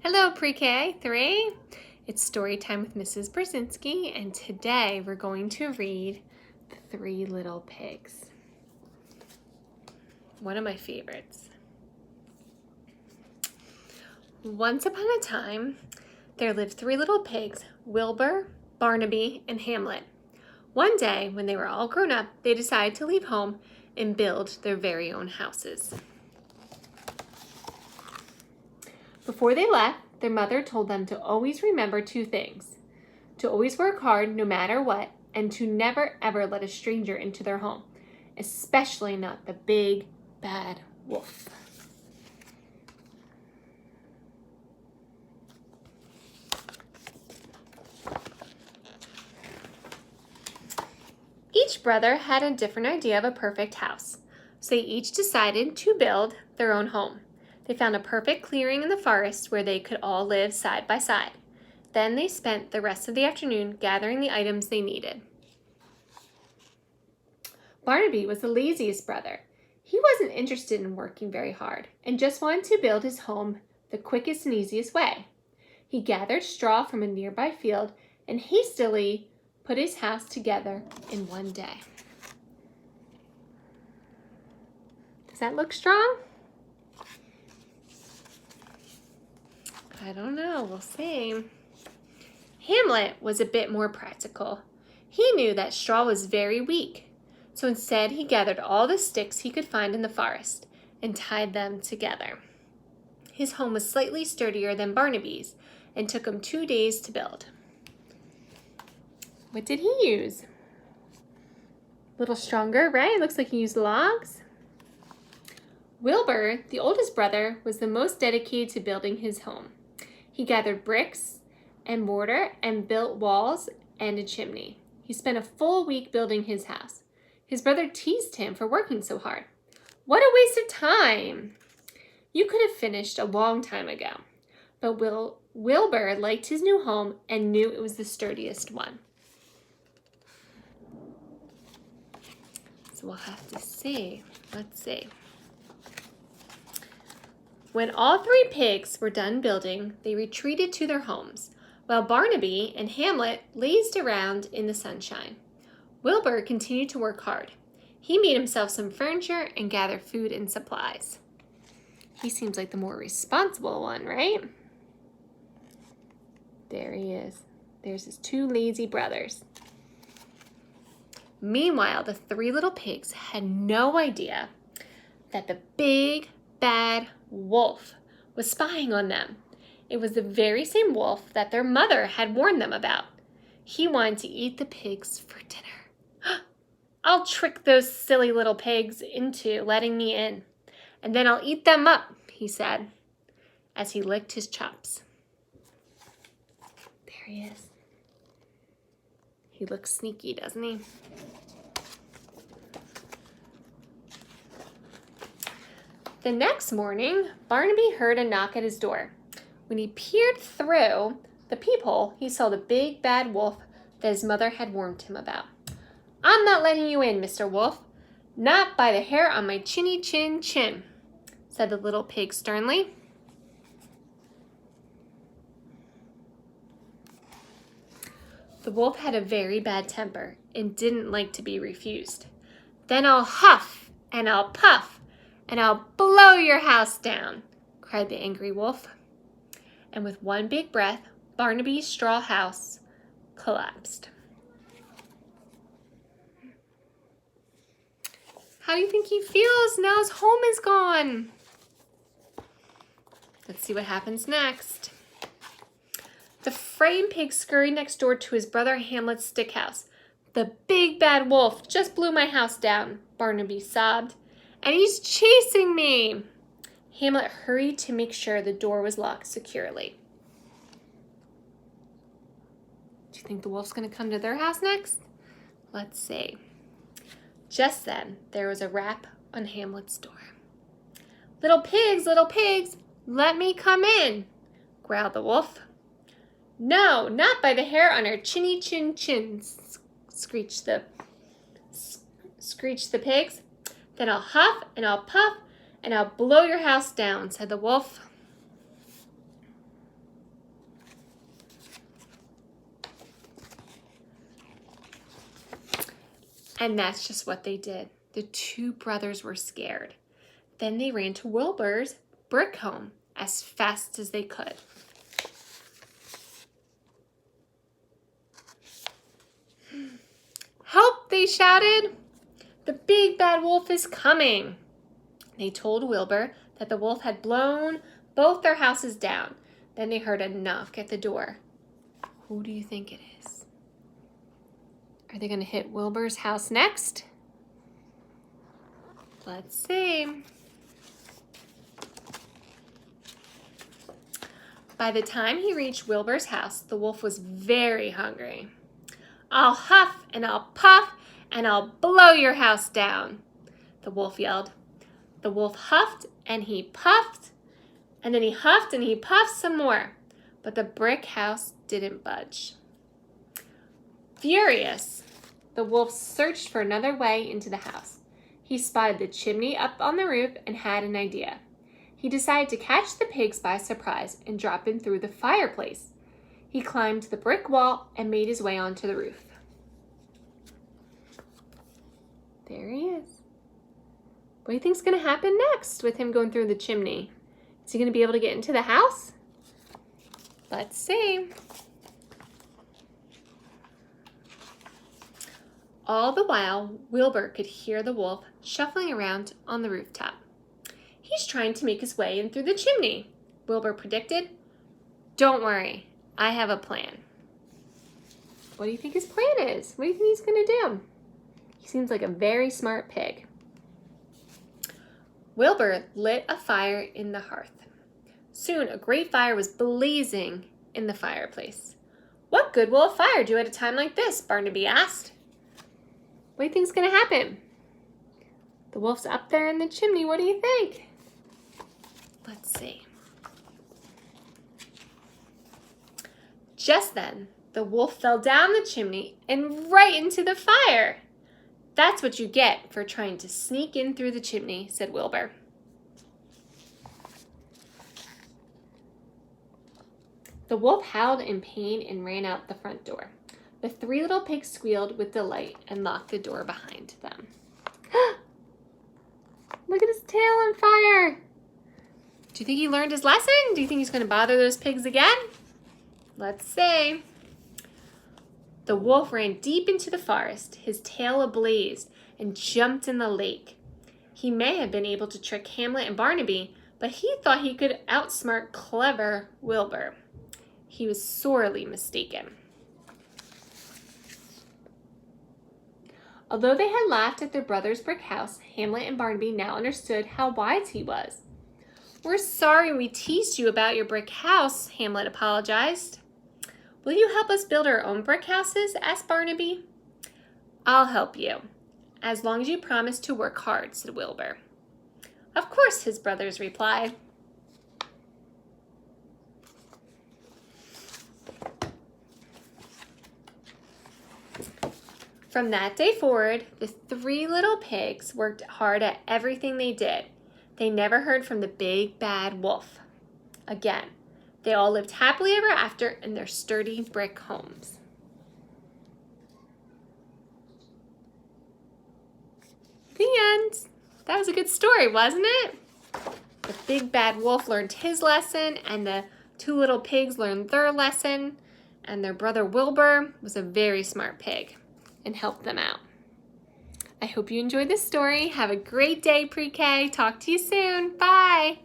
Hello, Pre-K 3. It's story time with Mrs. Brzezinski, and today we're going to read The Three Little Pigs. One of my favorites. Once upon a time, there lived three little pigs, Wilbur, Barnaby, and Hamlet. One day, when they were all grown up, they decided to leave home and build their very own houses. Before they left, their mother told them to always remember two things: to always work hard no matter what, and to never ever let a stranger into their home, especially not the big, bad wolf. Each brother had a different idea of a perfect house, so they each decided to build their own home. They found a perfect clearing in the forest where they could all live side by side. Then they spent the rest of the afternoon gathering the items they needed. Barnaby was the laziest brother. He wasn't interested in working very hard and just wanted to build his home the quickest and easiest way. He gathered straw from a nearby field and hastily put his house together in one day. Does that look strong? I don't know, we'll see. Hamlet was a bit more practical. He knew that straw was very weak, so instead he gathered all the sticks he could find in the forest and tied them together. His home was slightly sturdier than Barnaby's and took him 2 days to build. What did he use? A little stronger, right? Looks like he used logs. Wilbur, the oldest brother, was the most dedicated to building his home. He gathered bricks and mortar and built walls and a chimney. He spent a full week building his house. His brother teased him for working so hard. What a waste of time! You could have finished a long time ago. But Wilbur liked his new home and knew it was the sturdiest one. So we'll have to see. Let's see. When all three pigs were done building, they retreated to their homes, while Barnaby and Hamlet lazed around in the sunshine. Wilbur continued to work hard. He made himself some furniture and gathered food and supplies. He seems like the more responsible one, right? There he is. There's his two lazy brothers. Meanwhile, the three little pigs had no idea that the big, bad wolf was spying on them. It was the very same wolf that their mother had warned them about. He wanted to eat the pigs for dinner. I'll trick those silly little pigs into letting me in, and then I'll eat them up, he said, as he licked his chops. There he is. He looks sneaky, doesn't he? The next morning, Barnaby heard a knock at his door. When he peered through the peephole, he saw the big bad wolf that his mother had warned him about. I'm not letting you in, Mr. Wolf. Not by the hair on my chinny chin chin, said the little pig sternly. The wolf had a very bad temper and didn't like to be refused. Then I'll huff and I'll puff and I'll blow your house down, cried the angry wolf. And with one big breath, Barnaby's straw house collapsed. How do you think he feels now his home is gone? Let's see what happens next. The frightened pig scurried next door to his brother Hamlet's stick house. The big bad wolf just blew my house down, Barnaby sobbed. And he's chasing me. Hamlet hurried to make sure the door was locked securely. Do you think the wolf's going to come to their house next? Let's see. Just then, there was a rap on Hamlet's door. Little pigs, let me come in, growled the wolf. No, not by the hair on our chinny chin chins, screeched the pigs. Then I'll huff and I'll puff and I'll blow your house down, said the wolf. And that's just what they did. The two brothers were scared. Then they ran to Wilbur's brick home as fast as they could. "Help!" they shouted. "The big bad wolf is coming." They told Wilbur that the wolf had blown both their houses down. Then they heard a knock at the door. Who do you think it is? Are they going to hit Wilbur's house next? Let's see. By the time he reached Wilbur's house, the wolf was very hungry. "I'll huff and I'll puff and I'll blow your house down," the wolf yelled. The wolf huffed and he puffed, and then he huffed and he puffed some more, but the brick house didn't budge. Furious, the wolf searched for another way into the house. He spotted the chimney up on the roof and had an idea. He decided to catch the pigs by surprise and drop in through the fireplace. He climbed the brick wall and made his way onto the roof. There he is. What do you think's going to happen next with him going through the chimney? Is he going to be able to get into the house? Let's see. All the while, Wilbur could hear the wolf shuffling around on the rooftop. "He's trying to make his way in through the chimney," Wilbur predicted. "Don't worry, I have a plan." What do you think his plan is? What do you think he's going to do? He seems like a very smart pig. Wilbur lit a fire in the hearth. Soon a great fire was blazing in the fireplace. "What good will a fire do at a time like this?" Barnaby asked. What do you think's going to happen? The wolf's up there in the chimney. What do you think? Let's see. Just then, the wolf fell down the chimney and right into the fire. "That's what you get for trying to sneak in through the chimney," said Wilbur. The wolf howled in pain and ran out the front door. The three little pigs squealed with delight and locked the door behind them. Look at his tail on fire. Do you think he learned his lesson? Do you think he's going to bother those pigs again? Let's see. The wolf ran deep into the forest, his tail ablaze, and jumped in the lake. He may have been able to trick Hamlet and Barnaby, but he thought he could outsmart clever Wilbur. He was sorely mistaken. Although they had laughed at their brother's brick house, Hamlet and Barnaby now understood how wise he was. "We're sorry we teased you about your brick house," Hamlet apologized. "Will you help us build our own brick houses?" asked Barnaby. "I'll help you, as long as you promise to work hard," said Wilbur. "Of course," his brothers replied. From that day forward, the three little pigs worked hard at everything they did. They never heard from the big bad wolf again. They all lived happily ever after in their sturdy brick homes. The end. That was a good story, wasn't it? The big bad wolf learned his lesson, and the two little pigs learned their lesson, and their brother Wilbur was a very smart pig and helped them out. I hope you enjoyed this story. Have a great day, Pre-K. Talk to you soon. Bye.